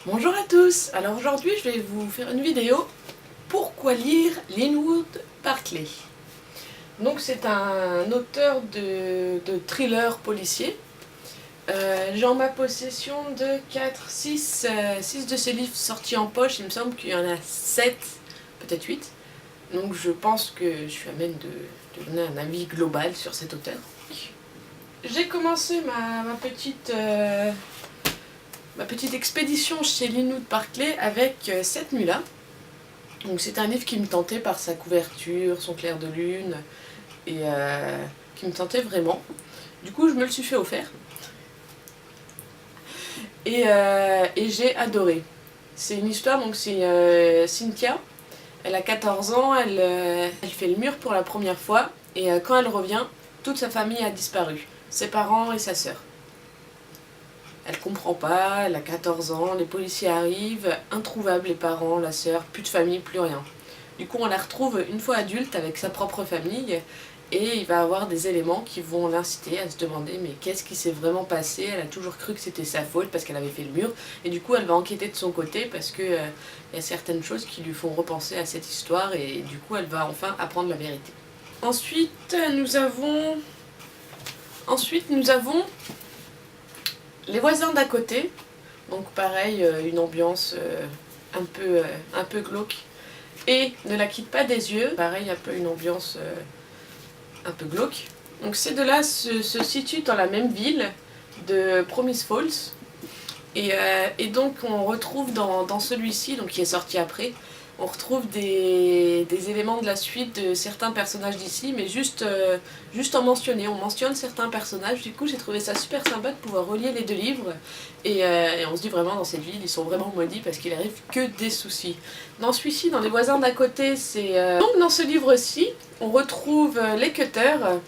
Bonjour à tous. Alors aujourd'hui je vais vous faire une vidéo pourquoi lire Linwood Barclay. Donc c'est un auteur de thriller policier. J'ai en ma possession de 4, 6 de ses livres sortis en poche. Il me semble qu'il y en a 7, peut-être 8. Donc je pense que je suis à même de donner un avis global sur cet auteur. J'ai commencé ma petite expédition chez Linwood Barclay avec Cette nuit-là. Donc c'est un livre qui me tentait par sa couverture, son clair de lune, et qui me tentait vraiment. Du coup je me le suis fait offert. Et j'ai adoré. C'est une histoire, donc c'est Cynthia. Elle a 14 ans, elle fait le mur pour la première fois, et quand elle revient, toute sa famille a disparu. Ses parents et sa sœur. Elle comprend pas, elle a 14 ans, les policiers arrivent, introuvables les parents, la sœur, plus de famille, plus rien. Du coup on la retrouve une fois adulte avec sa propre famille et il va avoir des éléments qui vont l'inciter à se demander mais qu'est-ce qui s'est vraiment passé. Elle a toujours cru que c'était sa faute parce qu'elle avait fait le mur et du coup elle va enquêter de son côté parce que y a certaines choses qui lui font repenser à cette histoire et du coup elle va enfin apprendre la vérité. Ensuite nous avons Les voisins d'à côté, donc pareil, une ambiance un peu glauque. Et Ne la quitte pas des yeux, pareil, un peu une ambiance un peu glauque. Donc ces deux-là se situent dans la même ville de Promise Falls. Et donc on retrouve dans celui-ci, donc qui est sorti après, on retrouve des éléments de la suite de certains personnages d'ici, mais juste en mentionner. On mentionne certains personnages, du coup j'ai trouvé ça super sympa de pouvoir relier les deux livres. Et on se dit vraiment dans cette ville, ils sont vraiment maudits parce qu'il arrive que des soucis. Dans celui-ci, dans Les voisins d'à côté, c'est... Donc dans ce livre-ci, on retrouve les cutters,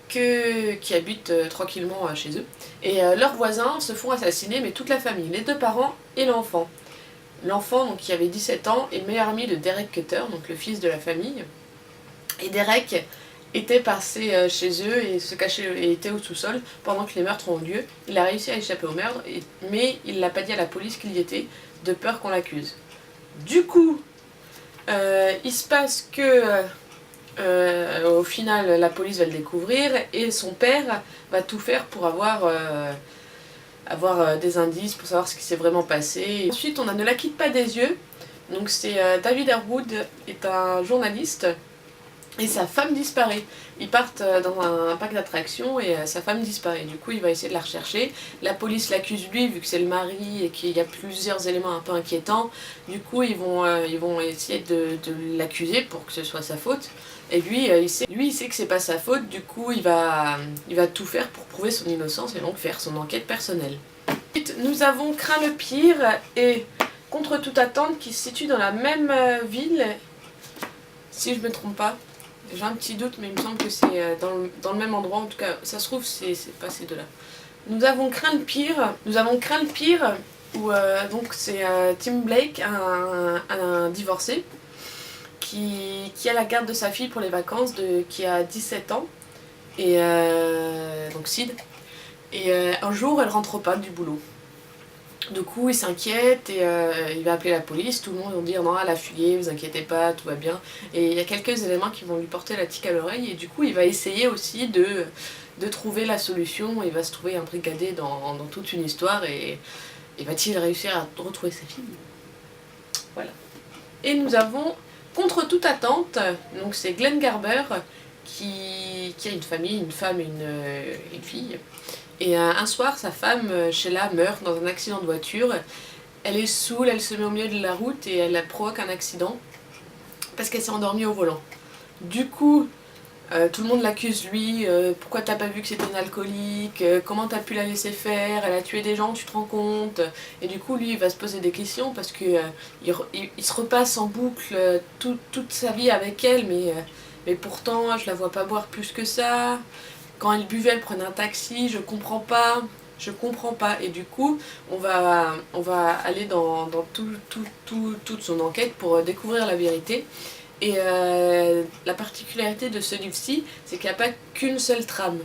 qui habitent tranquillement chez eux. Et leurs voisins se font assassiner, mais toute la famille, les deux parents et l'enfant. L'enfant, donc, qui avait 17 ans, est le meilleur ami de Derek Cutter, donc le fils de la famille. Et Derek était passé chez eux et se cachait et était au sous-sol pendant que les meurtres ont eu lieu. Il a réussi à échapper au meurtre, mais il l'a pas dit à la police qu'il y était, de peur qu'on l'accuse. Du coup, il se passe que au final la police va le découvrir et son père va tout faire pour avoir des indices pour savoir ce qui s'est vraiment passé. Et ensuite on a Ne la quitte pas des yeux, donc c'est David Harewood est un journaliste et sa femme disparaît. Ils partent dans un parc d'attractions et sa femme disparaît. Du coup il va essayer de la rechercher. La police l'accuse lui vu que c'est le mari et qu'il y a plusieurs éléments un peu inquiétants. Du coup ils vont essayer de l'accuser pour que ce soit sa faute. Et lui, il sait que c'est pas sa faute, du coup il va tout faire pour prouver son innocence et donc faire son enquête personnelle. Ensuite, nous avons Crains le pire et Contre toute attente qui se situe dans la même ville, si je me trompe pas. J'ai un petit doute mais il me semble que c'est dans le même endroit, en tout cas ça se trouve c'est pas ces deux-là. Nous avons Crains le pire où donc c'est Tim Blake, un divorcé, qui a la garde de sa fille pour les vacances, qui a 17 ans, et donc Sid. Et un jour, elle rentre pas du boulot. Du coup, il s'inquiète et il va appeler la police. Tout le monde va dire non, elle a fuyé, vous inquiétez pas, tout va bien. Et il y a quelques éléments qui vont lui porter la tique à l'oreille. Et du coup, il va essayer aussi de trouver la solution. Il va se trouver imbrigadé dans toute une histoire et va-t-il réussir à retrouver sa fille? Voilà. Et nous avons Contre toute attente, donc c'est Glenn Garber qui a une famille, une femme et une fille. Et un soir, sa femme, Sheila, meurt dans un accident de voiture. Elle est saoule, elle se met au milieu de la route et elle provoque un accident parce qu'elle s'est endormie au volant. Du coup, tout le monde l'accuse lui, pourquoi t'as pas vu que c'était une alcoolique, comment t'as pu la laisser faire, elle a tué des gens, tu te rends compte. Et du coup lui il va se poser des questions parce que il se repasse en boucle toute sa vie avec elle, mais pourtant je la vois pas boire plus que ça. Quand elle buvait elle prenait un taxi, je comprends pas. Et du coup on va aller dans toute son enquête pour découvrir la vérité. Et la particularité de ce livre-ci, c'est qu'il n'y a pas qu'une seule trame.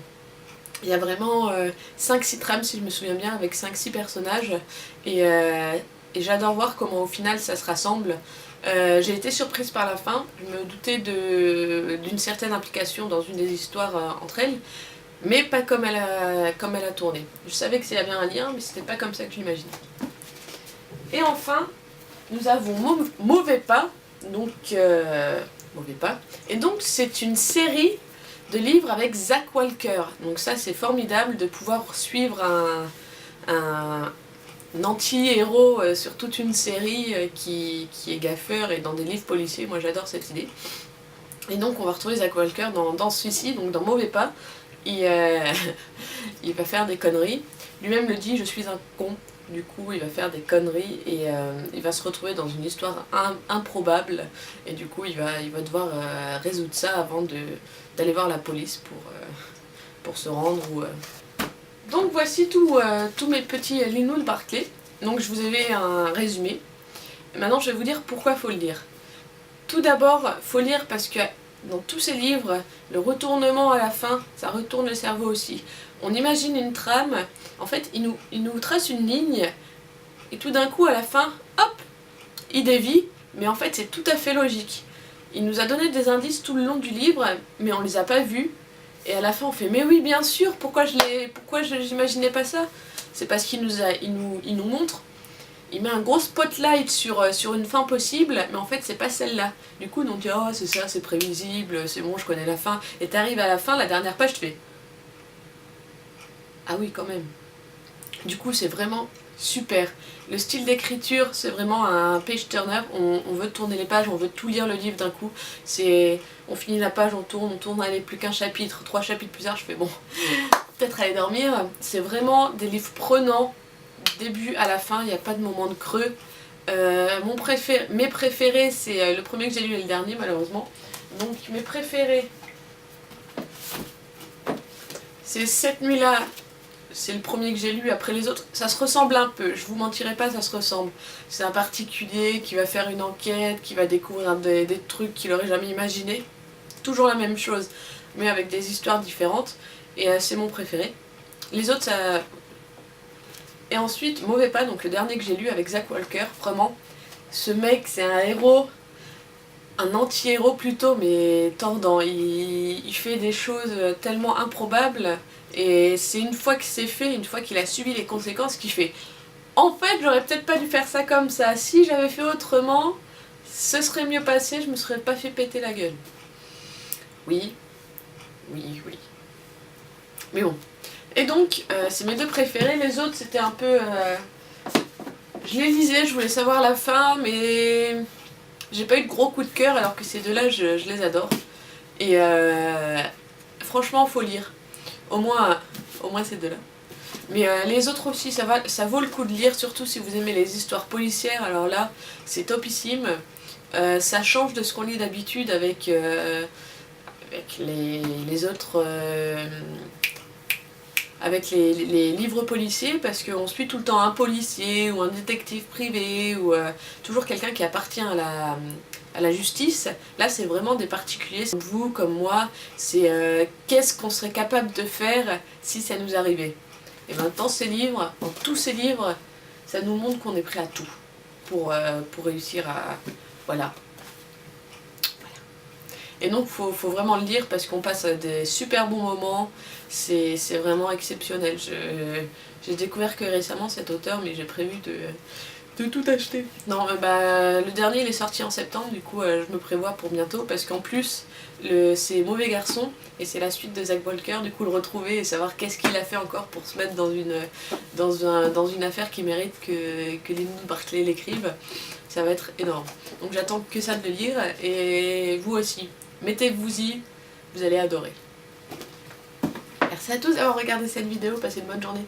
Il y a vraiment 5-6 trames si je me souviens bien, avec 5-6 personnages, et, et j'adore voir comment au final ça se rassemble. J'ai été surprise par la fin, je me doutais d'une certaine implication dans une des histoires entre elles, mais pas comme elle a tourné. Je savais que c'était bien un lien, mais c'était pas comme ça que j'imaginais. Et enfin, nous avons Mauvais Pas, donc Mauvais Pas, et donc c'est une série de livres avec Zach Walker. Donc ça c'est formidable de pouvoir suivre un anti-héros sur toute une série qui est gaffeur et dans des livres policiers. Moi j'adore cette idée. Et donc on va retrouver Zach Walker dans celui-ci, donc dans Mauvais Pas. Il va faire des conneries. Lui-même le dit, je suis un con. Du coup, il va faire des conneries et il va se retrouver dans une histoire improbable. Et du coup, il va devoir résoudre ça avant d'aller voir la police pour se rendre. Donc voici tous mes petits Linwood Barclay. Donc je vous avais un résumé. Maintenant, je vais vous dire pourquoi il faut le lire. Tout d'abord, il faut lire parce que dans tous ces livres, le retournement à la fin, ça retourne le cerveau aussi. On imagine une trame, en fait, il nous trace une ligne, et tout d'un coup, à la fin, hop, il dévie, mais en fait, c'est tout à fait logique. Il nous a donné des indices tout le long du livre, mais on les a pas vus, et à la fin, on fait, mais oui, bien sûr, pourquoi j'imaginais pas ça? C'est parce qu'il nous montre. Il met un gros spotlight sur une fin possible, mais en fait c'est pas celle-là. Du coup on dit oh c'est ça, c'est prévisible, c'est bon je connais la fin. Et t'arrives à la fin, la dernière page, tu fais ah oui quand même. Du coup c'est vraiment super. Le style d'écriture c'est vraiment un page turner, on veut tourner les pages, on veut tout lire le livre d'un coup. On finit la page, on tourne, allez plus qu'un chapitre, 3 chapitres plus tard, je fais bon, peut-être aller dormir. C'est vraiment des livres prenants. Début à la fin, il n'y a pas de moment de creux. Mes préférés, c'est le premier que j'ai lu et le dernier malheureusement. Donc mes préférés, c'est Cette nuit-là, c'est le premier que j'ai lu. Après les autres, ça se ressemble un peu, je vous mentirai pas, ça se ressemble. C'est un particulier qui va faire une enquête, qui va découvrir des trucs qu'il aurait jamais imaginé. Toujours la même chose, mais avec des histoires différentes. Et c'est mon préféré. Les autres, ça... Et ensuite, Mauvais Pas, donc le dernier que j'ai lu avec Zach Walker, vraiment, ce mec c'est un héros, un anti-héros plutôt, mais tordant. Il fait des choses tellement improbables, et c'est une fois que c'est fait, une fois qu'il a subi les conséquences, qu'il fait en fait, j'aurais peut-être pas dû faire ça comme ça, si j'avais fait autrement, ce serait mieux passé, je me serais pas fait péter la gueule. Oui, oui, oui. Mais bon. Et donc, c'est mes deux préférés. Les autres, c'était un peu... je les lisais, je voulais savoir la fin, mais j'ai pas eu de gros coup de cœur, alors que ces deux-là, je les adore. Et franchement, faut lire. Au moins ces deux-là. Mais les autres aussi, ça vaut le coup de lire, surtout si vous aimez les histoires policières. Alors là, c'est topissime. Ça change de ce qu'on lit d'habitude avec les autres... avec les livres policiers, parce qu'on suit tout le temps un policier ou un détective privé ou toujours quelqu'un qui appartient à la justice. Là c'est vraiment des particuliers, comme vous, comme moi, c'est qu'est-ce qu'on serait capable de faire si ça nous arrivait. Et maintenant dans tous ces livres, ça nous montre qu'on est prêt à tout pour réussir à... Voilà. Et donc faut vraiment le lire parce qu'on passe des super bons moments, c'est vraiment exceptionnel. J'ai découvert que récemment cet auteur, mais j'ai prévu de tout acheter. Non, le dernier il est sorti en septembre, du coup je me prévois pour bientôt parce qu'en plus c'est Mauvais Garçon et c'est la suite de Zach Walker, du coup le retrouver et savoir qu'est-ce qu'il a fait encore pour se mettre dans une affaire qui mérite que Linwood Barclay l'écrive, ça va être énorme. Donc j'attends que ça de le lire et vous aussi. Mettez-vous-y, vous allez adorer. Merci à tous d'avoir regardé cette vidéo, passez une bonne journée.